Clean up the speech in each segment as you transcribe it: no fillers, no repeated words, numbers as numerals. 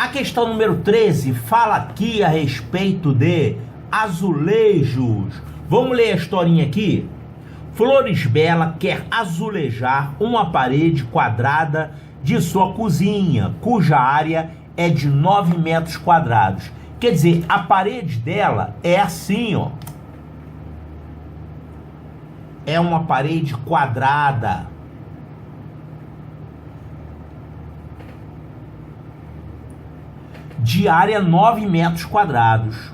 A questão número 13 fala aqui a respeito de azulejos. Vamos ler a historinha aqui? Floresbella quer azulejar uma parede quadrada de sua cozinha, cuja área é de 9 metros quadrados. Quer dizer, a parede dela é assim, ó. É uma parede quadrada. De área 9 metros quadrados.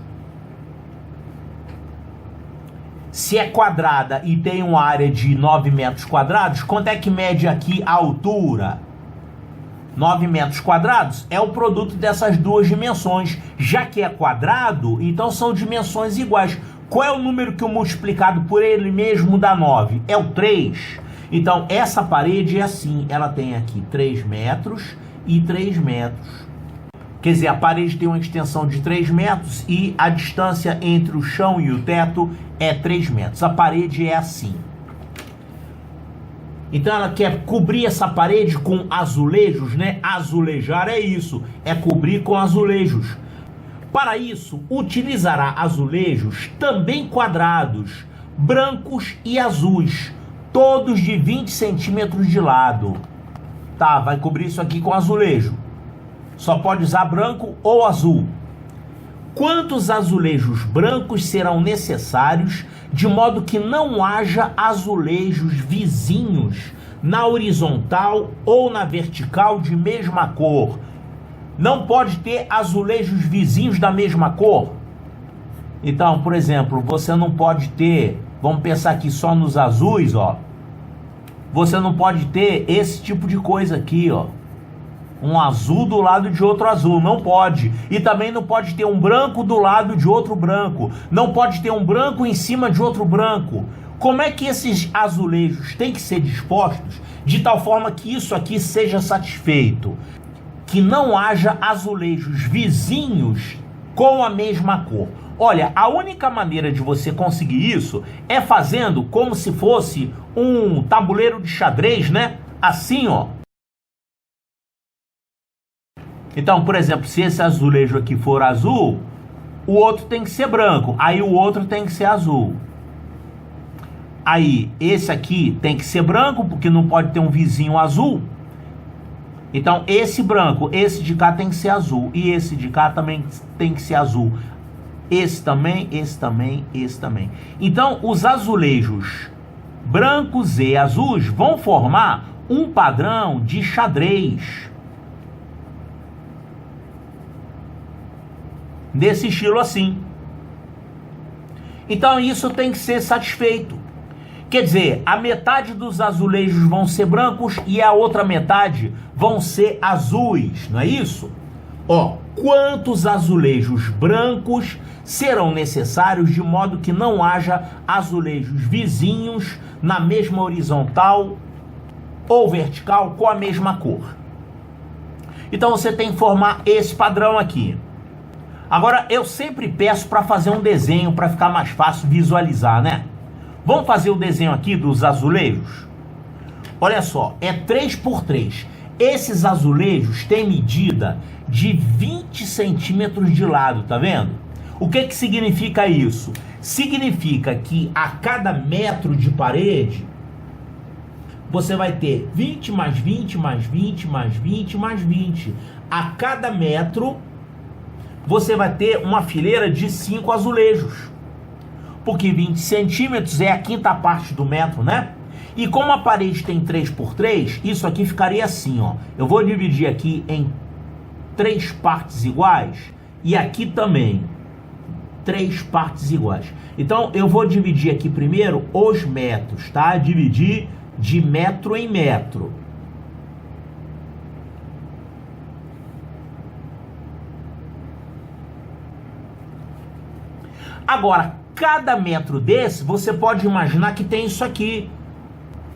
Se é quadrada e tem uma área de 9 metros quadrados, quanto é que mede aqui a altura? 9 metros quadrados é o produto dessas duas dimensões. Já que é quadrado, então são dimensões iguais. Qual é o número que eu multiplicado por ele mesmo dá 9? É o 3. Então essa parede é assim, ela tem aqui 3 metros e 3 metros. Quer dizer, a parede tem uma extensão de 3 metros e a distância entre o chão e o teto é 3 metros. A parede é assim. Então ela quer cobrir essa parede com azulejos, né? Azulejar é isso, é cobrir com azulejos. Para isso, utilizará azulejos também quadrados, brancos e azuis, todos de 20 centímetros de lado. Tá, vai cobrir isso aqui com azulejo. Só pode usar branco ou azul. Quantos azulejos brancos serão necessários, de modo que não haja azulejos vizinhos na horizontal ou na vertical de mesma cor? Não pode ter azulejos vizinhos da mesma cor? Então, por exemplo, você não pode ter, vamos pensar aqui só nos azuis, ó. Você não pode ter esse tipo de coisa aqui, ó. Um azul do lado de outro azul, não pode. E também não pode ter um branco do lado de outro branco. Não pode ter um branco em cima de outro branco. Como é que esses azulejos têm que ser dispostos de tal forma que isso aqui seja satisfeito? Que não haja azulejos vizinhos com a mesma cor. Olha, a única maneira de você conseguir isso é fazendo como se fosse um tabuleiro de xadrez, né? Assim, ó. Então, por exemplo, se esse azulejo aqui for azul, o outro tem que ser branco, aí o outro tem que ser azul. Aí, esse aqui tem que ser branco, porque não pode ter um vizinho azul. Então, esse branco, esse de cá tem que ser azul, e esse de cá também tem que ser azul. Esse também, esse também, esse também. Então, os azulejos brancos e azuis vão formar um padrão de xadrez. Desse estilo assim. Então isso tem que ser satisfeito. Quer dizer, a metade dos azulejos vão ser brancos e a outra metade vão ser azuis, não é isso? Ó, quantos azulejos brancos serão necessários de modo que não haja azulejos vizinhos na mesma horizontal ou vertical com a mesma cor? Então você tem que formar esse padrão aqui. Agora, eu sempre peço para fazer um desenho para ficar mais fácil visualizar, né? Vamos fazer o desenho aqui dos azulejos? Olha só, é 3 por 3. Esses azulejos têm medida de 20 centímetros de lado, tá vendo? O que significa isso? Significa que a cada metro de parede, você vai ter 20 mais 20 mais 20 mais 20 mais 20. A cada metro, você vai ter uma fileira de 5 azulejos. Porque 20 centímetros é a quinta parte do metro, né? E como a parede tem 3 por 3, isso aqui ficaria assim, ó. Eu vou dividir aqui em 3 partes iguais e aqui também 3 partes iguais. Então eu vou dividir aqui primeiro os metros, tá? Dividir de metro em metro. Agora, cada metro desse, você pode imaginar que tem isso aqui.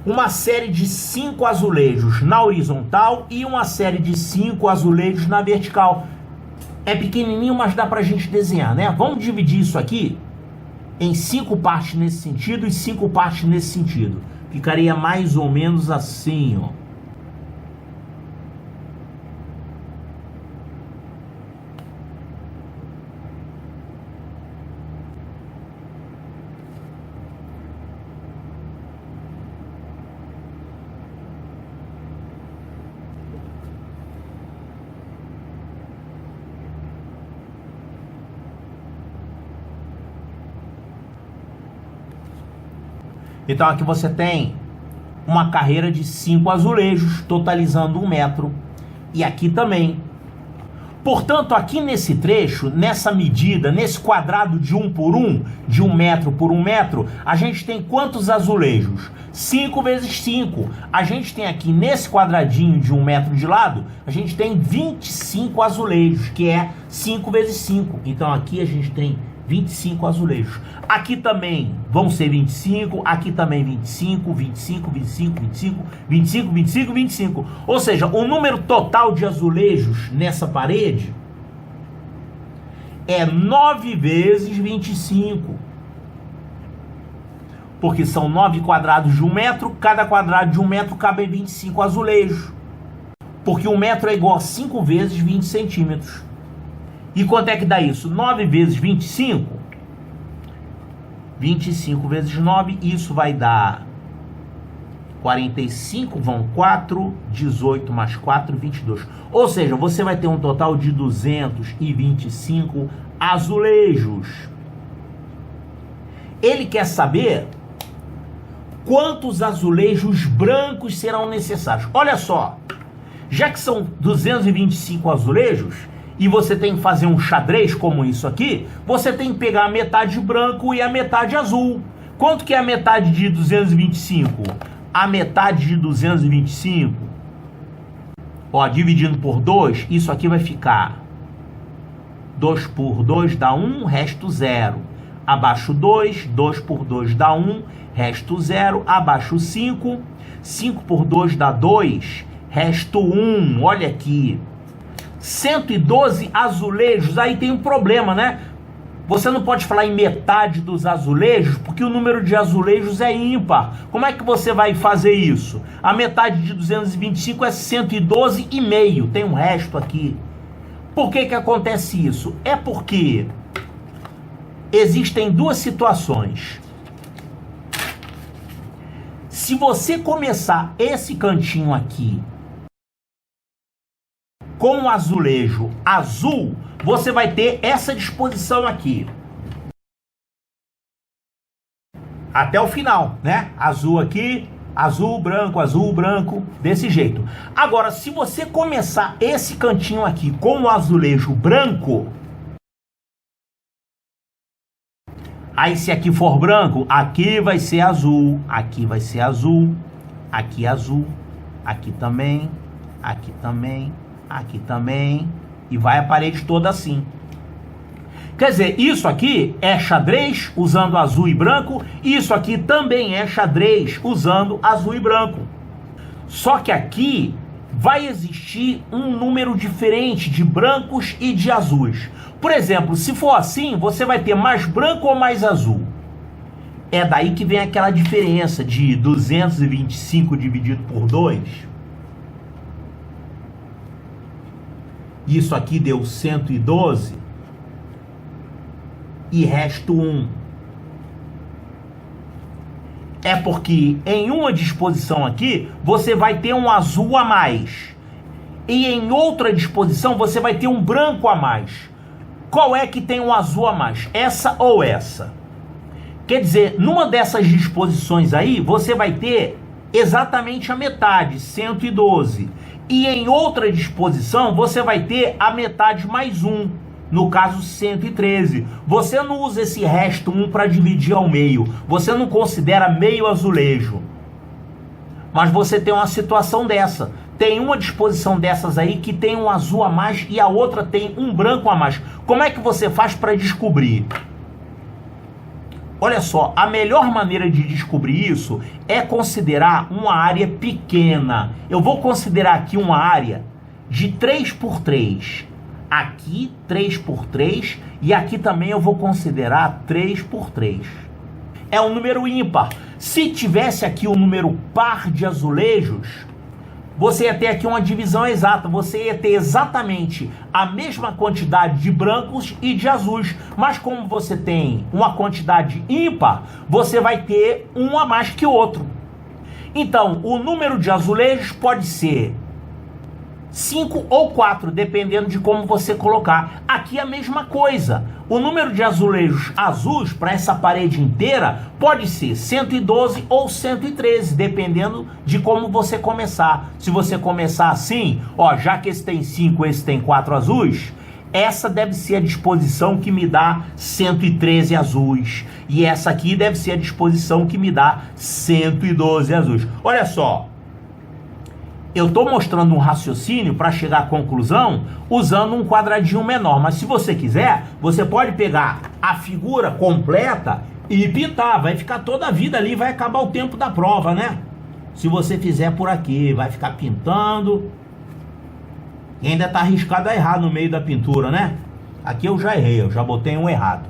Uma série de 5 azulejos na horizontal e uma série de 5 azulejos na vertical. É pequenininho, mas dá pra gente desenhar, né? Vamos dividir isso aqui em 5 partes nesse sentido e 5 partes nesse sentido. Ficaria mais ou menos assim, ó. Então aqui você tem uma carreira de 5 azulejos, totalizando 1 metro. E aqui também. Portanto, aqui nesse trecho, nessa medida, nesse quadrado de 1 por 1, de 1 metro por 1 metro, a gente tem quantos azulejos? 5 vezes 5. A gente tem aqui nesse quadradinho de 1 metro de lado, a gente tem 25 azulejos, que é 5 vezes 5. Então aqui a gente tem 25 azulejos. Aqui também vão ser 25, aqui também 25, 25, 25, 25, 25, 25, 25. Ou seja, o número total de azulejos nessa parede é 9 vezes 25. Porque são 9 quadrados de 1 metro, cada quadrado de 1 metro cabe 25 azulejos. Porque 1 metro é igual a 5 vezes 20 centímetros. E quanto é que dá isso? 9 vezes 25? 25 vezes 9, isso vai dar 45, vão 4, 18 mais 4, 22. Ou seja, você vai ter um total de 225 azulejos. Ele quer saber quantos azulejos brancos serão necessários. Olha só, já que são 225 azulejos, e você tem que fazer um xadrez como isso aqui, você tem que pegar a metade branco e a metade azul. Quanto que é a metade de 225? A metade de 225, ó, dividindo por 2, isso aqui vai ficar 2 por 2 dá 1, resto 0. Abaixo 2, 2 por 2 dá 1, resto 0. Abaixo 5, 5 por 2 dá 2, resto 1. Olha aqui. 112 azulejos, aí tem um problema, né? Você não pode falar em metade dos azulejos, porque o número de azulejos é ímpar. Como é que você vai fazer isso? A metade de 225 é 112,5, tem um resto aqui. Por que que acontece isso? É porque existem duas situações. Se você começar esse cantinho aqui com o azulejo azul, você vai ter essa disposição aqui. Até o final, né? Azul aqui, azul, branco, desse jeito. Agora, se você começar esse cantinho aqui com o azulejo branco, aí se aqui for branco, aqui vai ser azul, aqui vai ser azul, aqui azul, aqui também, aqui também, aqui também, e vai a parede toda assim. Quer dizer, isso aqui é xadrez usando azul e branco, e isso aqui também é xadrez usando azul e branco. Só que aqui vai existir um número diferente de brancos e de azuis. Por exemplo, se for assim, você vai ter mais branco ou mais azul. É daí que vem aquela diferença de 225 dividido por 2. Isso aqui deu 112 e resto 1. É porque em uma disposição aqui você vai ter um azul a mais, e em outra disposição você vai ter um branco a mais. Qual é que tem um azul a mais? Essa ou essa? Quer dizer, numa dessas disposições aí você vai ter exatamente a metade, 112. E em outra disposição, você vai ter a metade mais 1, no caso 113. Você não usa esse resto 1 para dividir ao meio. Você não considera meio azulejo. Mas você tem uma situação dessa. Tem uma disposição dessas aí que tem um azul a mais e a outra tem um branco a mais. Como é que você faz para descobrir? Olha só, a melhor maneira de descobrir isso é considerar uma área pequena. Eu vou considerar aqui uma área de 3 por 3. Aqui 3 por 3 e aqui também eu vou considerar 3 por 3. É um número ímpar. Se tivesse aqui um número par de azulejos, você ia ter aqui uma divisão exata, você ia ter exatamente a mesma quantidade de brancos e de azuis, mas como você tem uma quantidade ímpar, você vai ter um a mais que o outro. Então, o número de azulejos pode ser 5 ou 4, dependendo de como você colocar. Aqui é a mesma coisa. O número de azulejos azuis para essa parede inteira pode ser 112 ou 113, dependendo de como você começar. Se você começar assim, ó, já que esse tem 5, esse tem 4 azuis, essa deve ser a disposição que me dá 113 azuis. E essa aqui deve ser a disposição que me dá 112 azuis. Olha só. Eu estou mostrando um raciocínio para chegar à conclusão usando um quadradinho menor. Mas se você quiser, você pode pegar a figura completa e pintar. Vai ficar toda a vida ali, vai acabar o tempo da prova, né? Se você fizer por aqui, vai ficar pintando. E ainda está arriscado a errar no meio da pintura, né? Aqui eu já errei, eu já botei um errado.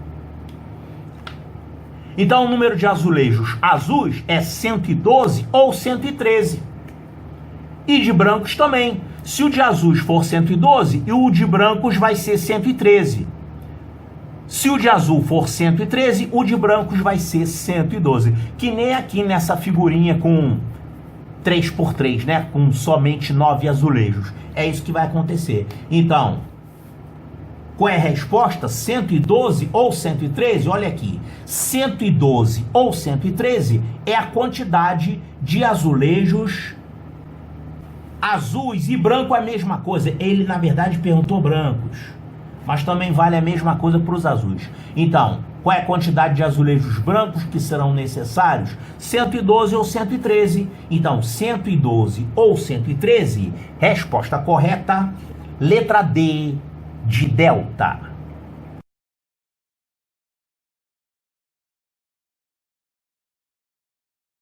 Então o número de azulejos azuis é 112 ou 113. E de brancos também. Se o de azuis for 112, e o de brancos vai ser 113. Se o de azul for 113, o de brancos vai ser 112. Que nem aqui nessa figurinha com 3x3, né? Com somente 9 azulejos. É isso que vai acontecer. Então, qual é a resposta? 112 ou 113? Olha aqui. 112 ou 113 é a quantidade de azulejos azuis, e branco é a mesma coisa. Ele, na verdade, perguntou brancos, mas também vale a mesma coisa para os azuis. Então, qual é a quantidade de azulejos brancos que serão necessários? 112 ou 113. Então, 112 ou 113, resposta correta, letra D de delta.